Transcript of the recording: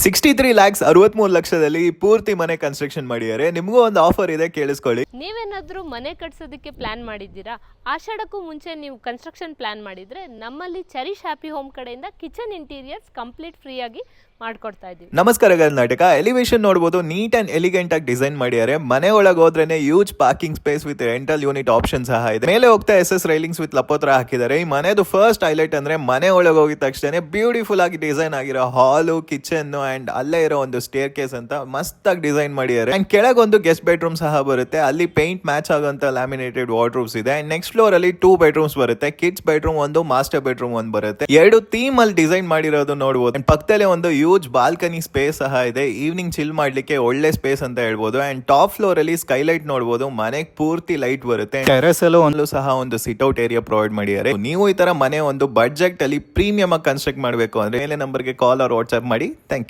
63 ಲ್ಯಾಕ್ಸ್ 63 ಲಕ್ಷದಲ್ಲಿ ಪೂರ್ತಿ ಮನೆ ಕನ್ಸ್ಟ್ರಕ್ಷನ್ ಮಾಡಿದ್ದಾರೆ. ನಿಮಗೂ ಒಂದು ಆಫರ್ ಇದೆ, ಕೇಳಿಸ್ಕೊಳ್ಳಿ. ನೀವೇನಾದ್ರೂ ಮನೆ ಕಟ್ಸೋದಕ್ಕೆ ಪ್ಲಾನ್ ಮಾಡಿದ್ದೀರಾ? ಆಷಾಢಕ್ಕೂ ಮುಂಚೆ ನೀವು ಕನ್ಸ್ಟ್ರಕ್ಷನ್ ಪ್ಲಾನ್ ಮಾಡಿದ್ರೆ ನಮ್ಮಲ್ಲಿ ಚೆರಿಷ್ ಹ್ಯಾಪಿ ಹೋಮ್ ಕಡೆಯಿಂದ ಕಿಚನ್ ಇಂಟೀರಿಯರ್ಸ್ ಕಂಪ್ಲೀಟ್ ಫ್ರೀ ಆಗಿ ಮಾಡ್ಕೊಡ್ತಾ ಇದೀವಿ. ನಮಸ್ಕಾರ ಕರ್ನಾಟಕ. ಎಲಿವೇಶನ್ ನೋಡಬಹುದು, ನೀಟ್ ಅಂಡ್ ಎಲಿಗೆಂಟ್ ಆಗಿ ಡಿಸೈನ್ ಮಾಡಿದ್ದಾರೆ. ಮನೆ ಒಳಗೆ ಹೋದ್ರೇನೆ huge parking space with rental unit option ಸಹ ಇದೆ. ಮೇಲೆ ಹೋಗ್ತಾ SS ರೈಲಿಂಗ್ಸ್ ವಿತ್ ಲಪೋತ್ರ ಹಾಕಿದ್ದಾರೆ. ಈ ಮನೆದು ಫಸ್ಟ್ ಹೈಲೈಟ್ ಅಂದ್ರೆ ಮನೆ ಒಳಗೆ ಹೋಗಿದ ತಕ್ಷಣ ಬ್ಯೂಟಿಫುಲ್ ಆಗಿ ಡಿಸೈನ್ ಆಗಿರೋ ಹಾಲು, ಕಿಚನ್ ಅಂಡ್ ಅಲ್ಲೇ ಇರೋ ಒಂದು ಸ್ಟೇರ್ ಕೇಸ್ ಅಂತ ಮಸ್ತ್ ಆಗಿ ಡಿಸೈನ್ ಮಾಡಿದ್ದಾರೆ. ಅಂಡ್ ಕೆಳಗೆ ಒಂದು ಗೆಸ್ಟ್ ಬೆಡ್ರೂಮ್ ಸಹ ಬರುತ್ತೆ. ಅಲ್ಲಿ ಪೇಂಟ್ ಮ್ಯಾಚ್ ಆಗುವಂತ ಲ್ಯಾಮಿನೇಟೆಡ್ ವಾರ್ಡ್ರೋಬ್ಸ್ ಇದೆ. ಅಂಡ್ ನೆಕ್ಸ್ಟ್ ಫ್ಲೋರ್ ಅಲ್ಲಿ 2 ಬೆಡ್ರೂಮ್ಸ್ ಬರುತ್ತೆ. ಕಿಡ್ಸ್ ಬೆಡ್ರೂಮ್ ಒಂದು, ಮಾಸ್ಟರ್ ಬೆಡ್ರೂಮ್ ಒಂದು ಬರುತ್ತೆ. ಎರಡು ಥೀಮ್ ಅಲ್ಲಿ ಡಿಸೈನ್ ಮಾಡಿರೋದು ನೋಡಬಹುದು. ಅಂಡ್ ಪಕ್ಕದಲ್ಲೇ ಒಂದು ಯೂಜ್ ಬಾಲ್ಕನಿ ಸ್ಪೇಸ್ ಸಹ ಇದೆ. ಈವ್ನಿಂಗ್ ಚಿಲ್ ಮಾಡ್ಲಿಕ್ಕೆ ಒಳ್ಳೆ ಸ್ಪೇಸ್ ಅಂತ ಹೇಳ್ಬೋದು. ಅಂಡ್ ಟಾಪ್ ಫ್ಲೋರ್ ಅಲ್ಲಿ ಸ್ಕೈಲೈಟ್ ನೋಡಬಹುದು. ಮನೆಗೆ ಪೂರ್ತಿ ಲೈಟ್ ಬರುತ್ತೆ. ಟೆರೆಸ್ ಅಲ್ಲೂ ಸಹ ಒಂದು ಸಿಟ್ ಔಟ್ ಏರಿಯಾ ಪ್ರೊವೈಡ್ ಮಾಡಿದ್ದಾರೆ. ನೀವು ಈ ತರ ಮನೆ ಒಂದು ಬಡ್ಜೆಟ್ ಅಲ್ಲಿ ಪ್ರೀಮಿಯಂ ಆಗಿ ಕನ್ಸ್ಟ್ರಕ್ಟ್ ಮಾಡಬೇಕು ಅಂದ್ರೆ ಮೇಲೆ ನಂಬರ್ಗೆ ಕಾಲ್ ಆರ್ ವಾಟ್ಸ್ಆಪ್ ಮಾಡಿ. Thank you.